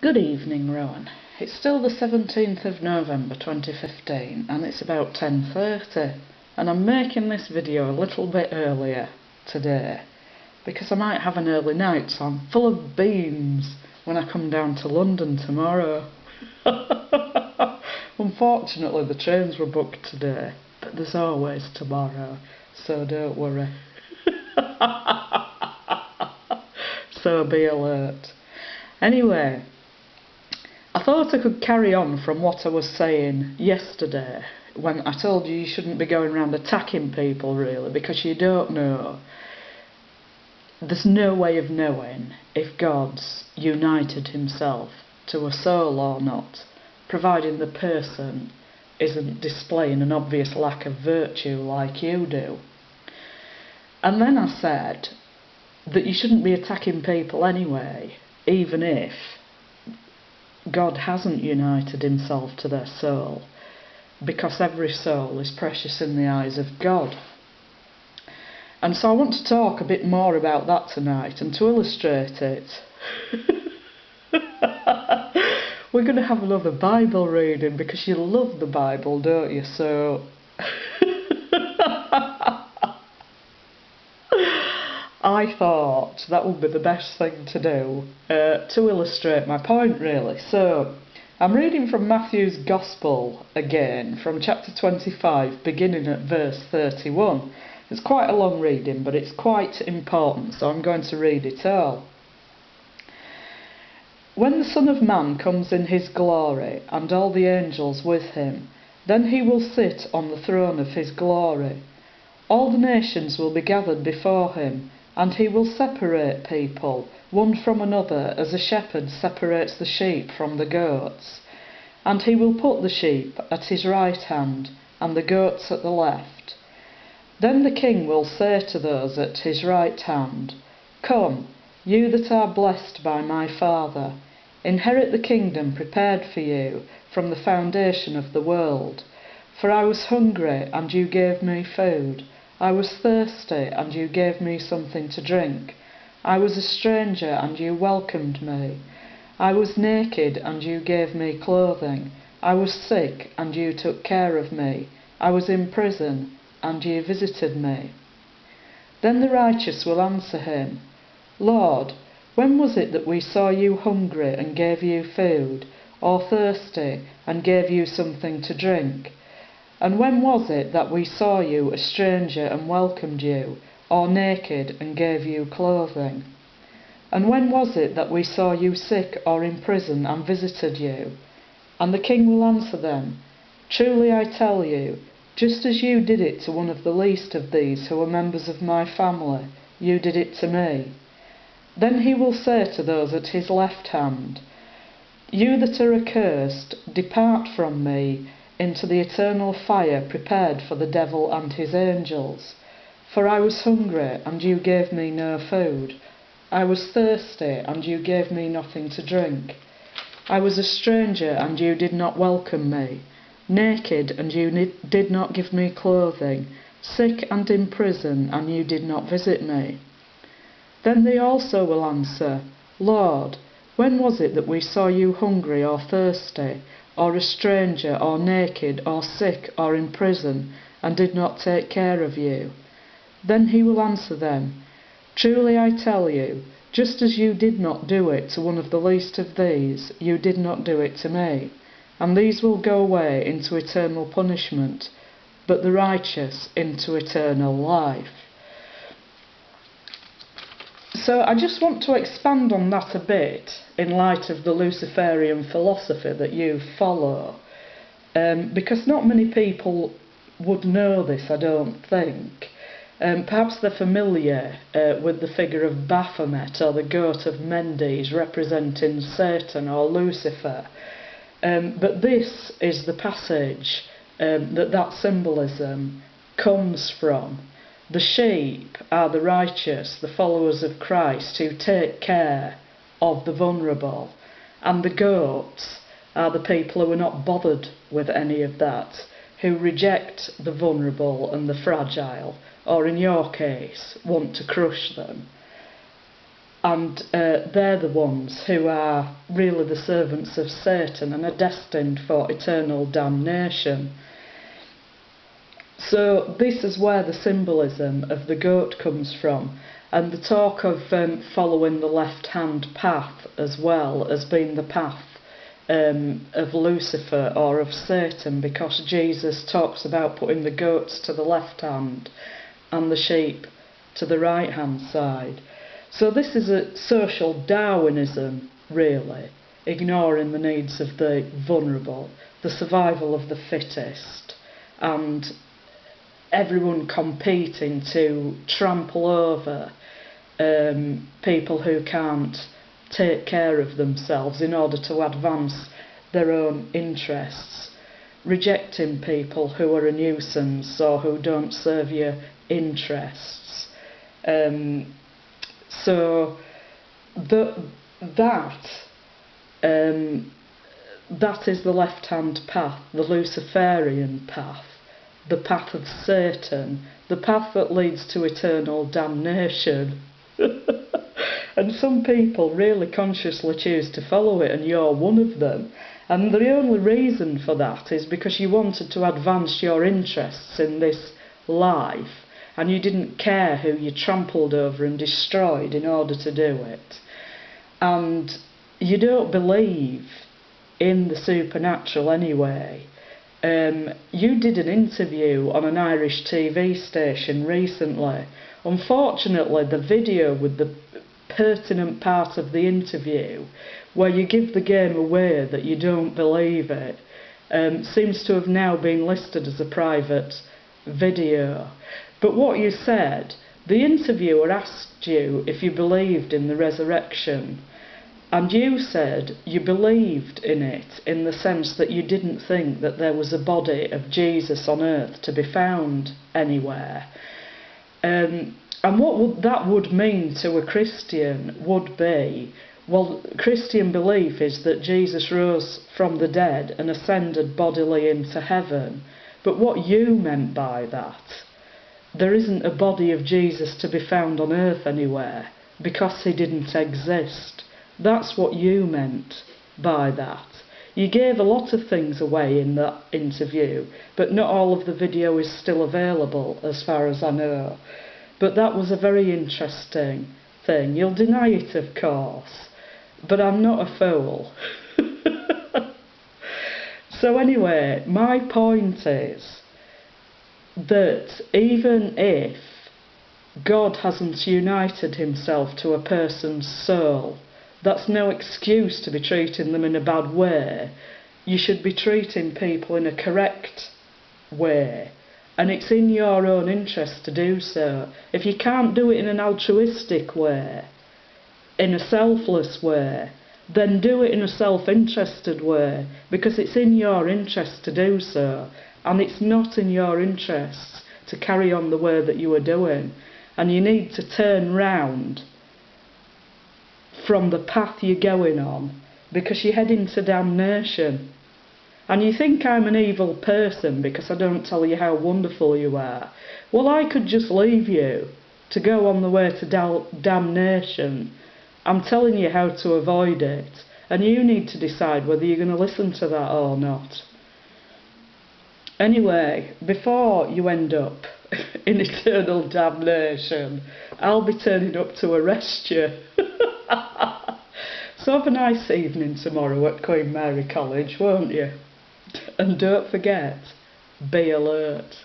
Good evening, Rowan. It's still the 17th of November 2015 and it's about 10:30, and I'm making this video a little bit earlier today because I might have an early night, so I'm full of beans when I come down to London tomorrow. Unfortunately the trains were booked today, but there's always tomorrow, so don't worry. So be alert. Anyway, I thought I could carry on from what I was saying yesterday when I told you shouldn't be going around attacking people, really, because you don't know. There's no way of knowing if God's united himself to a soul or not, providing the person isn't displaying an obvious lack of virtue like you do. And then I said that you shouldn't be attacking people anyway, even if God hasn't united himself to their soul, because every soul is precious in the eyes of God. And so I want to talk a bit more about that tonight, and to illustrate it we're going to have another Bible reading, because you love the Bible, don't you? So I thought that would be the best thing to do to illustrate my point, really. So I'm reading from Matthew's Gospel again, from chapter 25, beginning at verse 31. It's quite a long reading, but it's quite important, so I'm going to read it all. When the Son of Man comes in his glory, and all the angels with him, then he will sit on the throne of his glory. All the nations will be gathered before him, and he will separate people, one from another, as a shepherd separates the sheep from the goats. And he will put the sheep at his right hand, and the goats at the left. Then the king will say to those at his right hand, "Come, you that are blessed by my Father, inherit the kingdom prepared for you from the foundation of the world. For I was hungry, and you gave me food. I was thirsty, and you gave me something to drink. I was a stranger, and you welcomed me. I was naked, and you gave me clothing. I was sick, and you took care of me. I was in prison, and you visited me." Then the righteous will answer him, "Lord, when was it that we saw you hungry and gave you food, or thirsty and gave you something to drink? And when was it that we saw you a stranger and welcomed you, or naked and gave you clothing? And when was it that we saw you sick or in prison and visited you?" And the king will answer them, "Truly I tell you, just as you did it to one of the least of these who are members of my family, you did it to me." Then he will say to those at his left hand, "You that are accursed, depart from me into the eternal fire prepared for the devil and his angels. For I was hungry, and you gave me no food. I was thirsty, and you gave me nothing to drink. I was a stranger, and you did not welcome me. Naked, and you did not give me clothing. Sick and in prison, and you did not visit me." Then they also will answer, "Lord, when was it that we saw you hungry or thirsty, or a stranger, or naked, or sick, or in prison, and did not take care of you?" Then he will answer them, "Truly I tell you, just as you did not do it to one of the least of these, you did not do it to me." And these will go away into eternal punishment, but the righteous into eternal life. So I just want to expand on that a bit in light of the Luciferian philosophy that you follow, because not many people would know this, I don't think. Perhaps they're familiar with the figure of Baphomet, or the goat of Mendes, representing Satan or Lucifer. But this is the passage that symbolism comes from. The sheep are the righteous, the followers of Christ, who take care of the vulnerable, and the goats are the people who are not bothered with any of that, who reject the vulnerable and the fragile, or in your case, want to crush them. and they're the ones who are really the servants of Satan and are destined for eternal damnation. So this is where the symbolism of the goat comes from, and the talk of following the left-hand path as well as being the path of Lucifer or of Satan, because Jesus talks about putting the goats to the left hand and the sheep to the right hand side. So this is a social Darwinism, really, ignoring the needs of the vulnerable, the survival of the fittest, and everyone competing to trample over people who can't take care of themselves in order to advance their own interests, rejecting people who are a nuisance or who don't serve your interests. So that is the left-hand path, the Luciferian path, the path of Satan, the path that leads to eternal damnation. And some people really consciously choose to follow it, and you're one of them. And the only reason for that is because you wanted to advance your interests in this life, and you didn't care who you trampled over and destroyed in order to do it. And you don't believe in the supernatural anyway. You did an interview on an Irish TV station recently. Unfortunately, the video with the pertinent part of the interview, where you give the game away that you don't believe it, seems to have now been listed as a private video. But what you said, the interviewer asked you if you believed in the resurrection, and you said you believed in it in the sense that you didn't think that there was a body of Jesus on earth to be found anywhere. And what that would mean to a Christian would be, well, Christian belief is that Jesus rose from the dead and ascended bodily into heaven. But what you meant by that, there isn't a body of Jesus to be found on earth anywhere because he didn't exist. That's what you meant by that. You gave a lot of things away in that interview, but not all of the video is still available as far as I know. But that was a very interesting thing. You'll deny it, of course, but I'm not a fool. So anyway, my point is that even if God hasn't united himself to a person's soul, that's no excuse to be treating them in a bad way. You should be treating people in a correct way. And it's in your own interest to do so. If you can't do it in an altruistic way, in a selfless way, then do it in a self-interested way, because it's in your interest to do so, and it's not in your interest to carry on the way that you are doing. And you need to turn round from the path you're going on, because you're heading to damnation. And you think I'm an evil person because I don't tell you how wonderful you are. Well, I could just leave you to go on the way to damnation. I'm telling you how to avoid it, and you need to decide whether you're going to listen to that or not. Anyway, before you end up in eternal damnation, I'll be turning up to arrest you. So have a nice evening tomorrow at Queen Mary College, won't you? And don't forget, be alert.